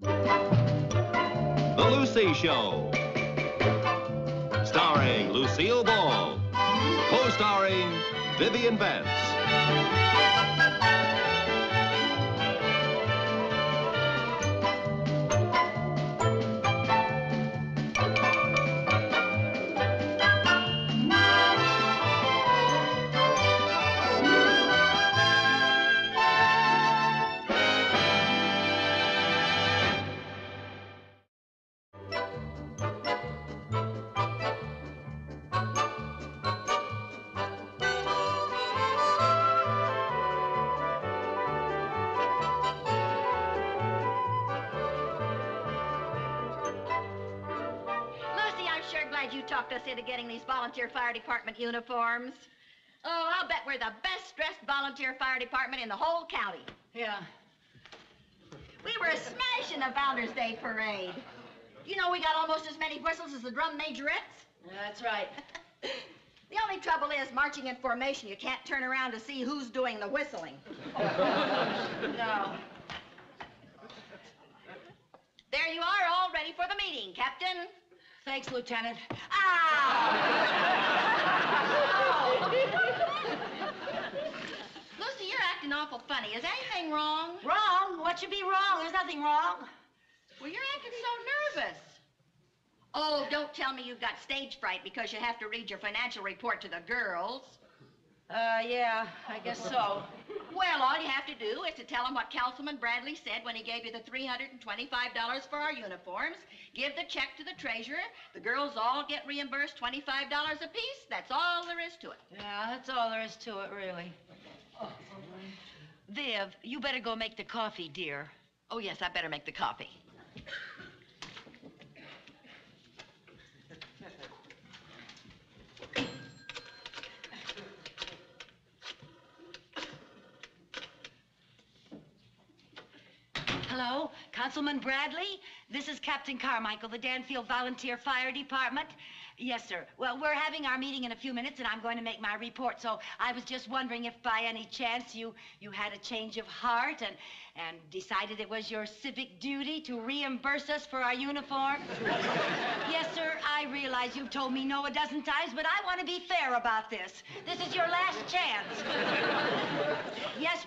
The Lucy Show. Starring Lucille Ball. Co-starring Vivian Vance. You talked us into getting these volunteer fire department uniforms. Oh, I'll bet we're the best-dressed volunteer fire department in the whole county. Yeah. We were a smash in the Founders Day parade. You know, we got almost as many whistles as the drum majorettes. That's right. The only trouble is, marching in formation, you can't turn around to see who's doing the whistling. No. There you are, all ready for the meeting, Captain. Thanks, Lieutenant. Ow! Lucy, you're acting awful funny. Is anything wrong? Wrong? What should be wrong? There's nothing wrong. Well, you're acting so nervous. Oh, don't tell me you've got stage fright because you have to read your financial report to the girls. Yeah, I guess so. Well, all you have to do is to tell them what Councilman Bradley said when he gave you the $325 for our uniforms. Give the check to the treasurer. The girls all get reimbursed $25 apiece. That's all there is to it. Yeah, that's all there is to it, really. Viv, you better go make the coffee, dear. Oh, yes, I better make the coffee. Hello, Councilman Bradley? This is Captain Carmichael, the Danfield Volunteer Fire Department. Yes, sir. Well, we're having our meeting in a few minutes, and I'm going to make my report. So I was just wondering if by any chance you had a change of heart and decided it was your civic duty to reimburse us for our uniform. Yes, sir, I realize you've told me no a dozen times, but I want to be fair about this. This is your last chance. Yes,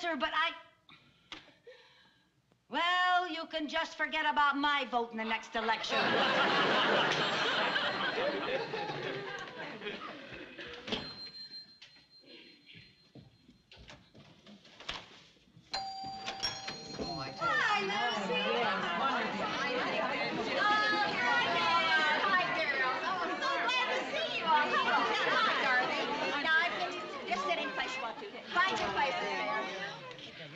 sir, but well, you can just forget about my vote in the next election. Hi, Lucy. Hi, girls. Oh, I'm so glad to see you all. Hi, darling. Now, just sit in place you want to. Find your places there.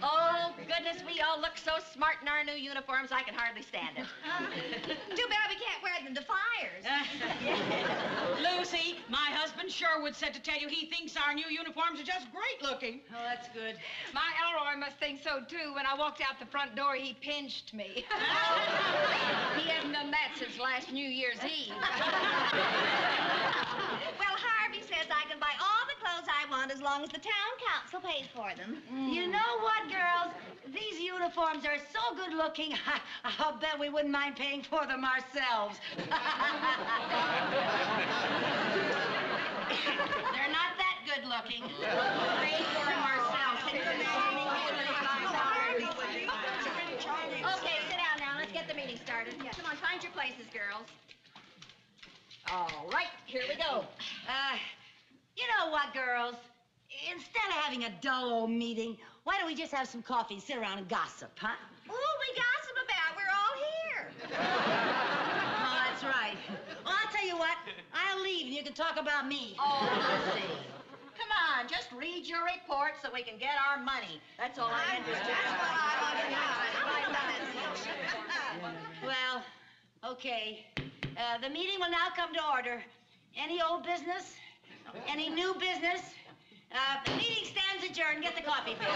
Oh, goodness, we all look so smart in our new uniforms, I can hardly stand it. Too bad we can't wear them to fires. Lucy, my husband Sherwood said to tell you he thinks our new uniforms are just great looking. Oh, that's good. My Elroy must think so, too. When I walked out the front door, he pinched me. He hasn't done that since last New Year's Eve. Well, Harvey says I can buy all the clothes I want as long as the town council pays for them. You know what, girls? These uniforms are so good looking, I'll bet we wouldn't mind paying for them ourselves. They're not that good looking. Pay for them ourselves. Okay, sit down now. Let's get the meeting started. Yeah, come on, find your places, girls. All right, here we go. You know what, girls? Instead of having a dull old meeting, why don't we just have some coffee and sit around and gossip, huh? Who we gossip about? We're all here. Oh, that's right. Well, I'll tell you what. I'll leave and you can talk about me. Oh, Lucy. Come on, just read your report so we can get our money. That's all I'm interested in. That's what I want to know. Well, okay. The meeting will now come to order. Any old business? Any new business? The meeting stands adjourned. Get the coffee, Bill.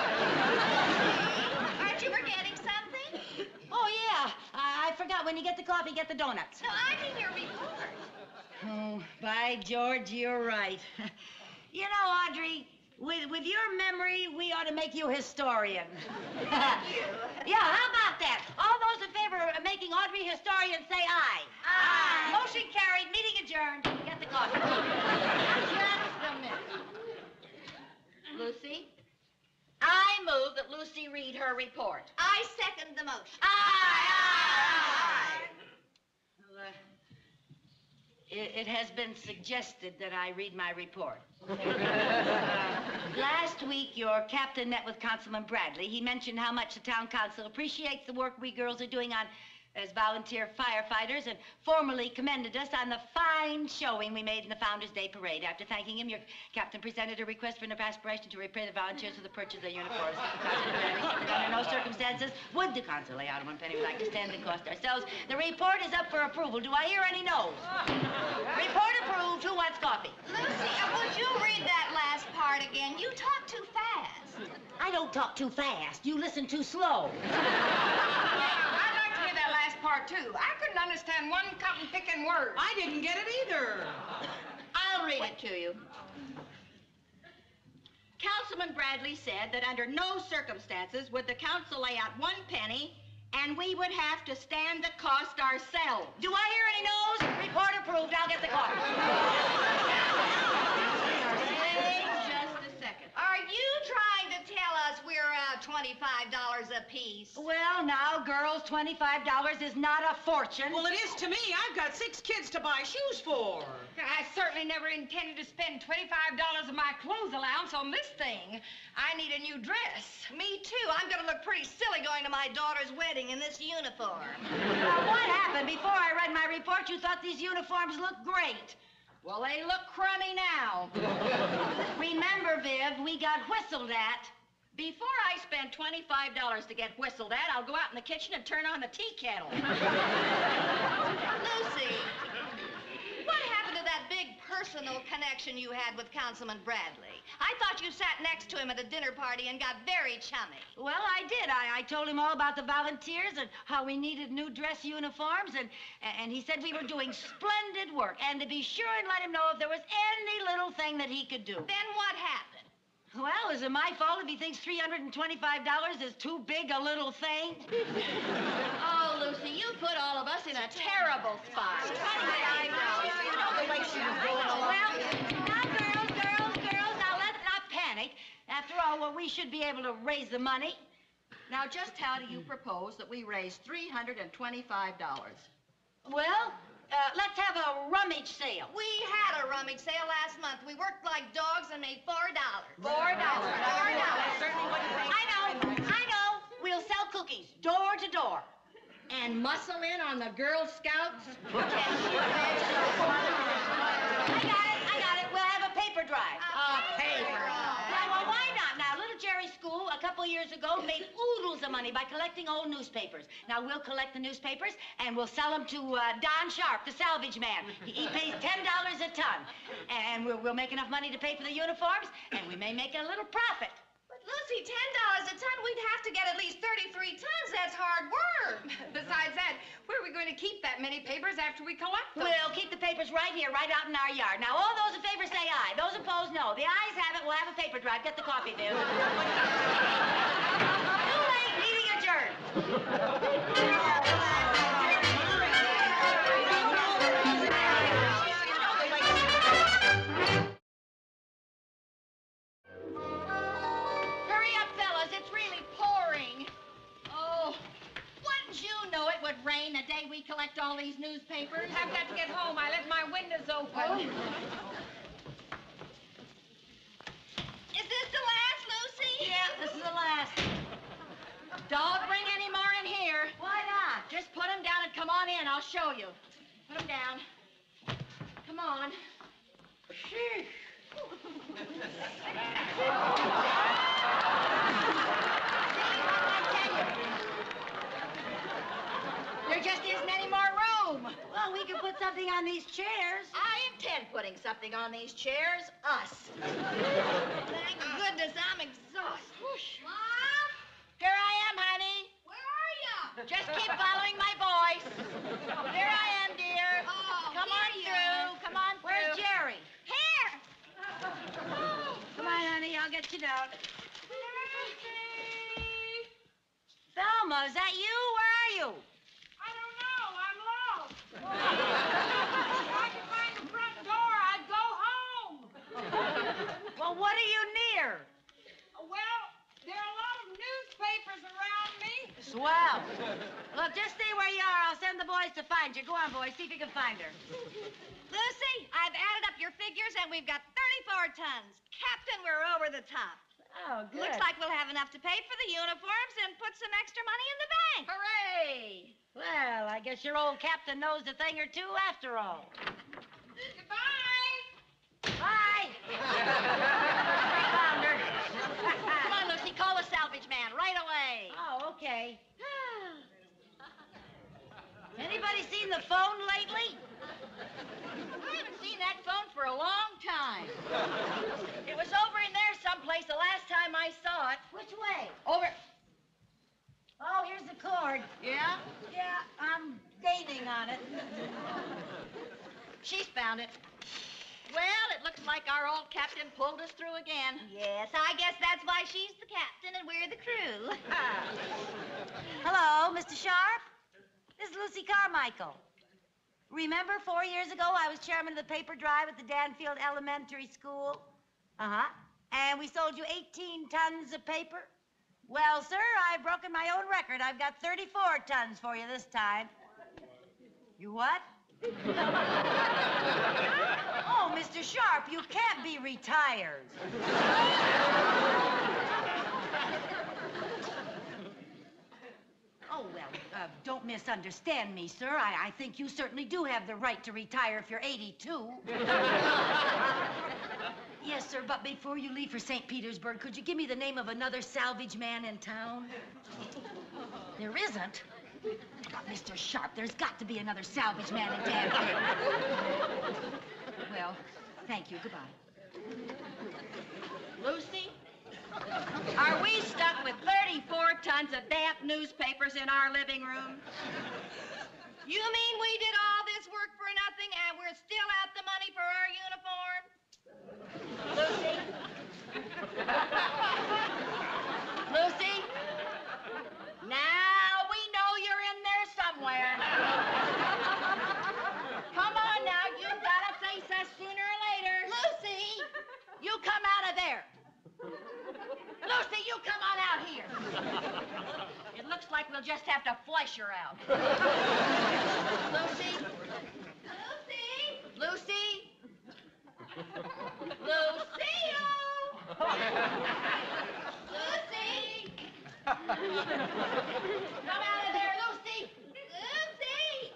Aren't you forgetting something? Oh, yeah. I forgot. When you get the coffee, get the donuts. No, I mean your report. Oh, by George, you're right. You know, Audrey, with your memory, we ought to make you historian. Thank you. Yeah, how about Lucy read her report. I second the motion. Aye! Well, it has been suggested that I read my report. Last week, your captain met with Councilman Bradley. He mentioned how much the town council appreciates the work we girls are doing as volunteer firefighters and formally commended us on the fine showing we made in the Founders' Day parade. After thanking him, your captain presented a request for an aspiration to repay the volunteers for the purchase of their uniforms. Under no circumstances would the council lay out a 1 penny. We'd like to stand the cost ourselves. The report is up for approval. Do I hear any no's? Report approved. Who wants coffee? Lucy, would you read that last part again? You talk too fast. I don't talk too fast. You listen too slow. I'd like to hear that last part, too. I couldn't understand one cotton-picking word. I didn't get it either. I'll read it to you. Councilman Bradley said that under no circumstances would the council lay out 1 penny, and we would have to stand the cost ourselves. Do I hear any no's? Report approved. I'll get the coffee. Wait just a second. Are you trying to tell us we're $25 apiece? Well, now, girls, $25 is not a fortune. Well, it is to me. I've got 6 kids to buy shoes for. I certainly never intended to spend $25 of my clothes allowance on this thing. I need a new dress. Me too. I'm going to look pretty silly going to my daughter's wedding in this uniform. Now, what happened? Before I read my report, you thought these uniforms looked great. Well, they look crummy now. Remember, Viv, we got whistled at. Before I spend $25 to get whistled at, I'll go out in the kitchen and turn on the tea kettle. Lucy, what happened to that big personal connection you had with Councilman Bradley? I thought you sat next to him at a dinner party and got very chummy. Well, I did. I told him all about the volunteers and how we needed new dress uniforms, and he said we were doing splendid work, and to be sure and let him know if there was any little thing that he could do. Then what happened? Well, is it my fault if he thinks $325 is too big a little thing? Oh, Lucy, you put all of us in a terrible spot. Well, now, girls, now let's not panic. After all, well, we should be able to raise the money. Now, just how do you propose that we raise $325? Well, let's have a rummage sale. We had a rummage sale last month. We worked like dogs and made $4. $4. Certainly wouldn't pay. I know. We'll sell cookies door to door. And muscle in on the Girl Scouts? I got it. We'll have a paper drive. A paper. Well, why not? Now, Little Jerry's school a couple years ago made oodles of money by collecting old newspapers. Now, we'll collect the newspapers, and we'll sell them to Don Sharp, the salvage man. He pays $10 a ton. And we'll make enough money to pay for the uniforms, and we may make a little profit. But, Lucy, $10 a ton, we'd have to get at least 33 tons. That's hard work. Besides that, where are we going to keep that many papers after we collect them? We'll keep the papers right here, right out in our yard. Now, all those in favor say aye. Those opposed, no. The ayes have it. We'll have a paper drive. Get the coffee, Viv. Too late. Meeting adjourned. Hurry up, fellas. It's really pouring. Oh, wouldn't you know it would rain the day we collect all these newspapers? I've got to get home. I left my windows open. Is this the last, Lucy? Yeah, this is the last. Don't bring any more in here. Why not? Just put them down and come on in. I'll show you. Put them down. Come on. There just isn't any more room. Well, we could put something on these chairs. I intend putting something on these chairs. Us. Thank goodness, I'm exhausted. Mom? Here I am, honey. Where are you? Just keep following my voice. Here I am, dear. Oh, Come on here you through. Come on through. Where's Jerry? Here. Come on, honey. I'll get you down. Thelma, is that you? Where are you? I don't know. I'm lost. If I could find the front door, I'd go home. Well, what are you near? Well, there are a lot of news Swell. Look, just stay where you are. I'll send the boys to find you. Go on, boys. See if you can find her. Lucy, I've added up your figures, and we've got 34 tons. Captain, we're over the top. Oh, good. Looks like we'll have enough to pay for the uniforms and put some extra money in the bank. Hooray! Well, I guess your old captain knows a thing or two after all. Goodbye. Bye! Found her. Come on, Lucy, call the salvage man right away. Oh, okay. Anybody seen the phone lately? I haven't seen that phone for a long time. It was over in there someplace the last time I saw it. Which way? Over. Oh, here's the cord. Yeah? Yeah, I'm gaining on it. She's found it. Well, it looks like our old captain pulled us through again. Yes, I guess that's why she's the captain and we're the crew. Hello, Mr. Sharp. This is Lucy Carmichael. Remember 4 years ago I was chairman of the paper drive at the Danfield Elementary School? Uh-huh. And we sold you 18 tons of paper? Well, sir, I've broken my own record. I've got 34 tons for you this time. You what? Oh, Mr. Sharp, you can't be retired. Oh, well, don't misunderstand me, sir. I think you certainly do have the right to retire if you're 82. Yes, sir, but before you leave for St. Petersburg, could you give me the name of another salvage man in town? There isn't. But, Mr. Sharp, there's got to be another salvage man in Danfield. Well, thank you. Goodbye. Lucy, are we stuck with 34 tons of damp newspapers in our living room? You mean we did all this work for nothing and we're still out the money for our uniforms? Lucy? Lucy? Now we know you're in there somewhere. Come on now, you've got to face us sooner or later. Lucy! You come out of there. Lucy, you come on out here. It looks like we'll just have to flush her out. Lucy? Lucy! Lucy? Lucille! Lucy! Come out of there, Lucy! Lucy!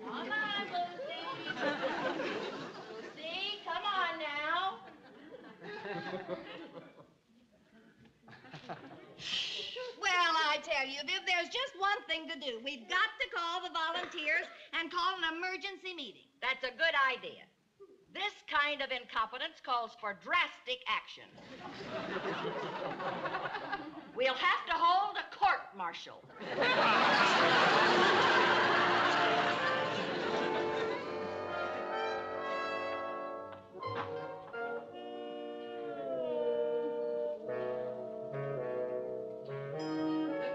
Come on, Lucy. Lucy, come on now. Well, I tell you, Viv, there's just one thing to do. We've got to call the volunteers and call an emergency meeting. That's a good idea. This kind of incompetence calls for drastic action. We'll have to hold a court-martial. The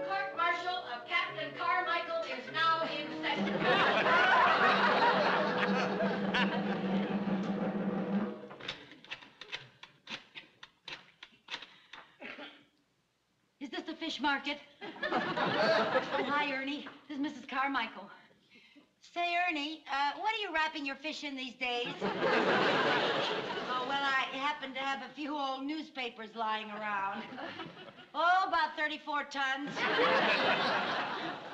court-martial of Captain Carmichael is now in session. Is this the fish market? Oh, hi, Ernie. This is Mrs. Carmichael. Say, Ernie, what are you wrapping your fish in these days? Oh, well, I happen to have a few old newspapers lying around. Oh, about 34 tons.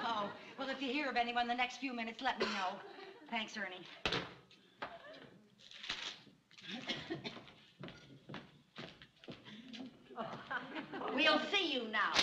Oh, well, if you hear of anyone in the next few minutes, let me know. Thanks, Ernie. We'll see you now.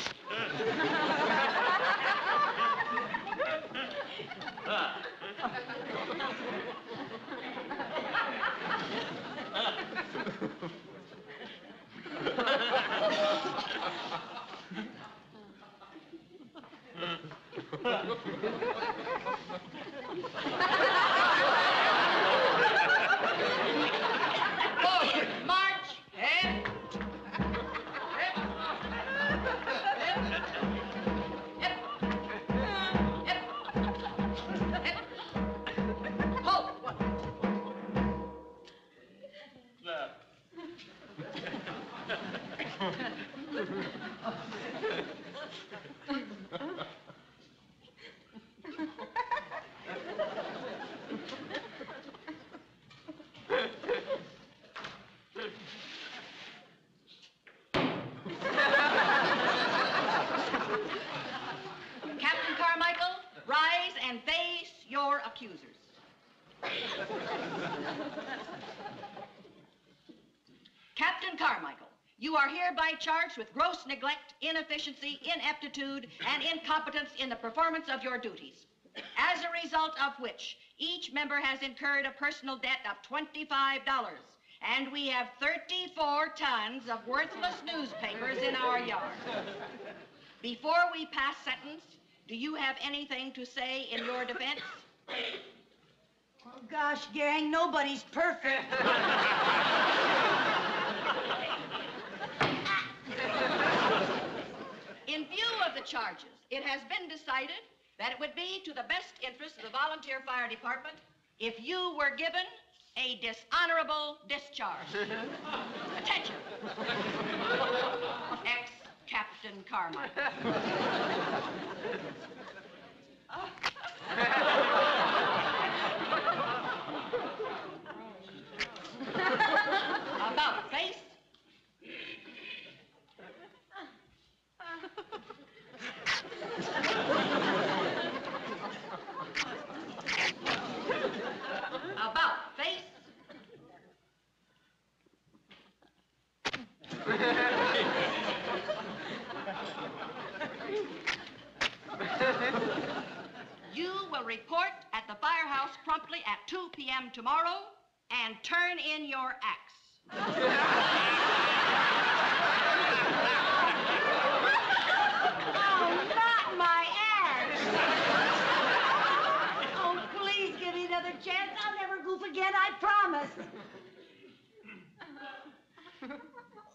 March! Hip! Hip! Hip! Hip! Hip! Halt! accusers. Captain Carmichael, you are hereby charged with gross neglect, inefficiency, ineptitude, and incompetence in the performance of your duties. As a result of which, each member has incurred a personal debt of $25, and we have 34 tons of worthless newspapers in our yard. Before we pass sentence, do you have anything to say in your defense? Oh, gosh, gang, nobody's perfect. In view of the charges, it has been decided that it would be to the best interest of the volunteer fire department if you were given a dishonorable discharge. Attention. Ex-Captain Carmichael. About face. About face. You will report at the firehouse promptly at 2 p.m. tomorrow and turn in your axe. Oh, not my axe! Oh, please give me another chance. I'll never goof again, I promise.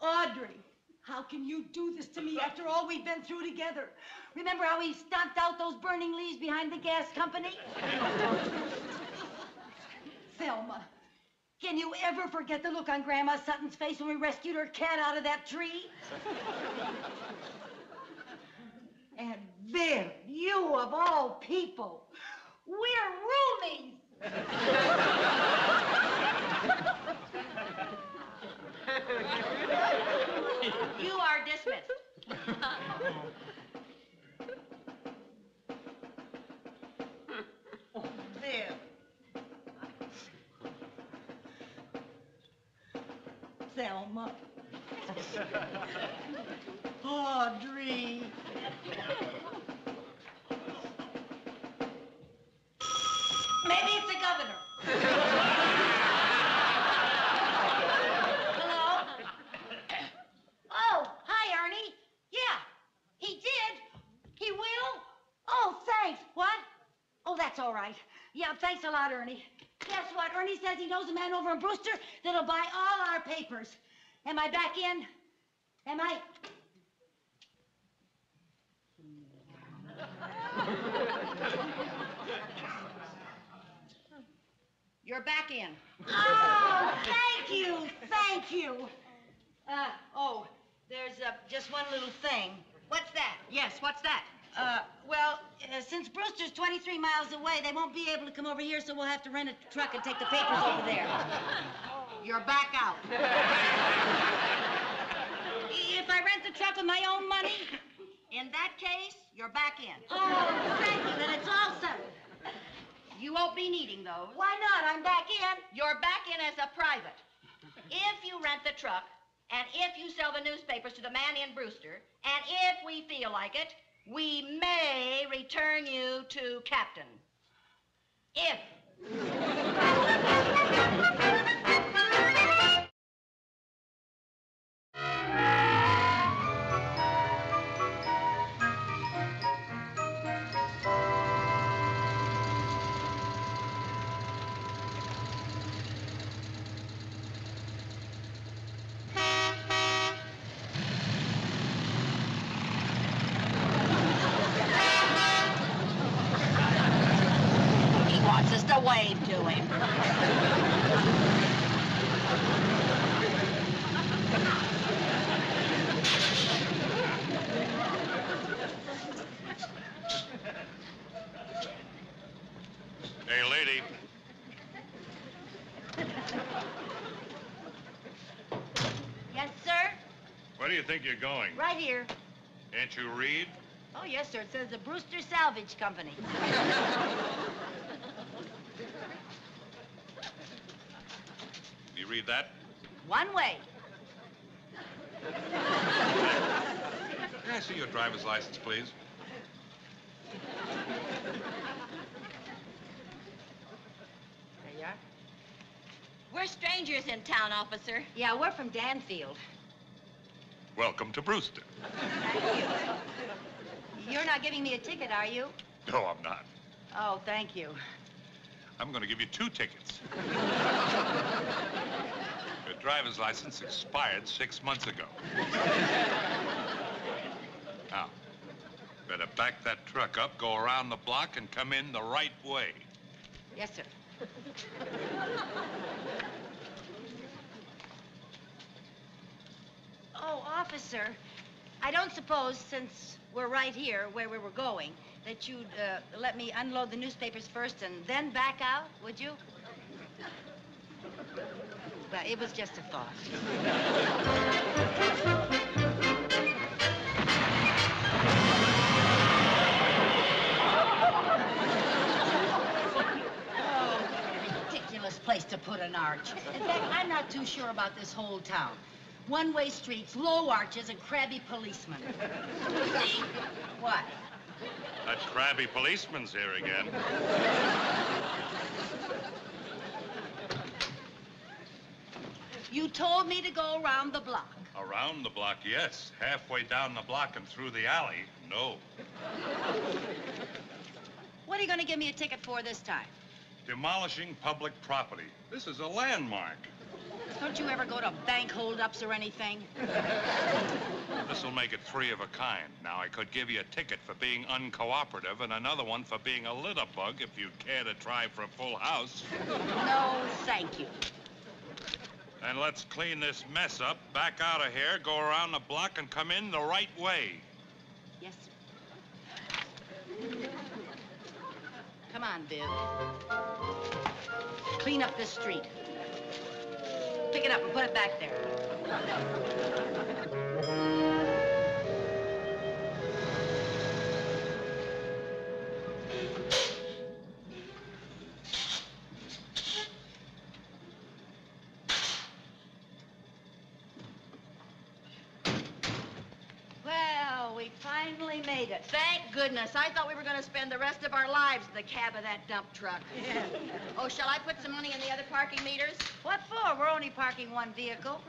Audrey, how can you do this to me after all we've been through together? Remember how we stomped out those burning leaves behind the gas company? Thelma, can you ever forget the look on Grandma Sutton's face when we rescued her cat out of that tree? And Viv, you of all people, we're roomies. You are dismissed. Oh, Viv. Thelma. Audrey. Maybe it's the governor. Hello? Oh, hi, Ernie. Yeah, he did. He will? Oh, thanks. What? Oh, that's all right. Yeah, thanks a lot, Ernie. Guess what? Ernie says he knows a man over in Brewster that'll buy all our papers. Am I back in? Am I? You're back in. Oh, thank you. Thank you. There's just one little thing. What's that? Yes, what's that? Since Brewster's 23 miles away, they won't be able to come over here, so we'll have to rent a truck and take the papers over there. You're back out. If I rent the truck with my own money? In that case, you're back in. Oh, thank you. Then it's all settled. You won't be needing those. Why not? I'm back in. You're back in as a private. If you rent the truck, and if you sell the newspapers to the man in Brewster, and if we feel like it, we may return you to captain. If. He wants us to wave to him. Hey, lady. Yes, sir? Where do you think you're going? Right here. Can't you read? Oh, yes, sir. It says the Brewster Salvage Company. You read that? One way. Can I see your driver's license, please? There you are. We're strangers in town, officer. Yeah, we're from Danfield. Welcome to Brewster. Thank you. You're not giving me a ticket, are you? No, I'm not. Oh, thank you. I'm going to give you 2 tickets. Your driver's license expired 6 months ago. Now, better back that truck up, go around the block, and come in the right way. Yes, sir. Oh, officer, I don't suppose, since we're right here where we were going, that you'd let me unload the newspapers first and then back out, would you? Well, it was just a thought. Ridiculous place to put an arch. In fact, I'm not too sure about this whole town. One-way streets, low arches, and crabby policemen. See? What? That crabby policeman's here again. You told me to go around the block. Around the block, yes. Halfway down the block and through the alley, no. What are you going to give me a ticket for this time? Demolishing public property. This is a landmark. Don't you ever go to bank holdups or anything? This'll make it 3 of a kind. Now, I could give you a ticket for being uncooperative and another one for being a litterbug if you'd care to try for a full house. No, thank you. And let's clean this mess up, back out of here, go around the block, and come in the right way. Yes, sir. Come on, Viv. Clean up this street. Pick it up and put it back there. Well, we finally made it. Thank goodness. I thought we were going to spend the rest of our lives in the cab of that dump truck. Oh, shall I put some money in the other parking meters? What for? We're only parking one vehicle.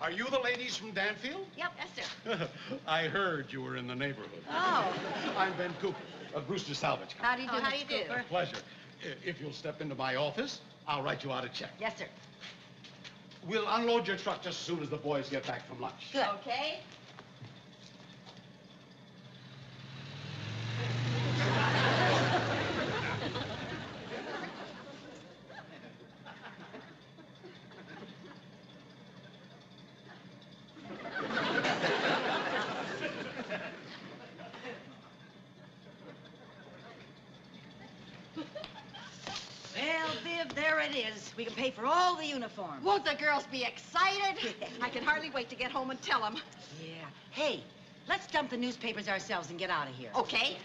Are you the ladies from Danfield? Yep, yes, sir. I heard you were in the neighborhood. Oh. I'm Ben Cooper of Brewster Salvage Company. How do you do, Oh, how Mr. do you do? Cooper? Pleasure. If you'll step into my office, I'll write you out a check. Yes, sir. We'll unload your truck just as soon as the boys get back from lunch. Good. Okay. Well, Viv, there it is. We can pay for all the uniforms. Won't the girls be excited? I can hardly wait to get home and tell them. Yeah. Hey, let's dump the newspapers ourselves and get out of here. Okay.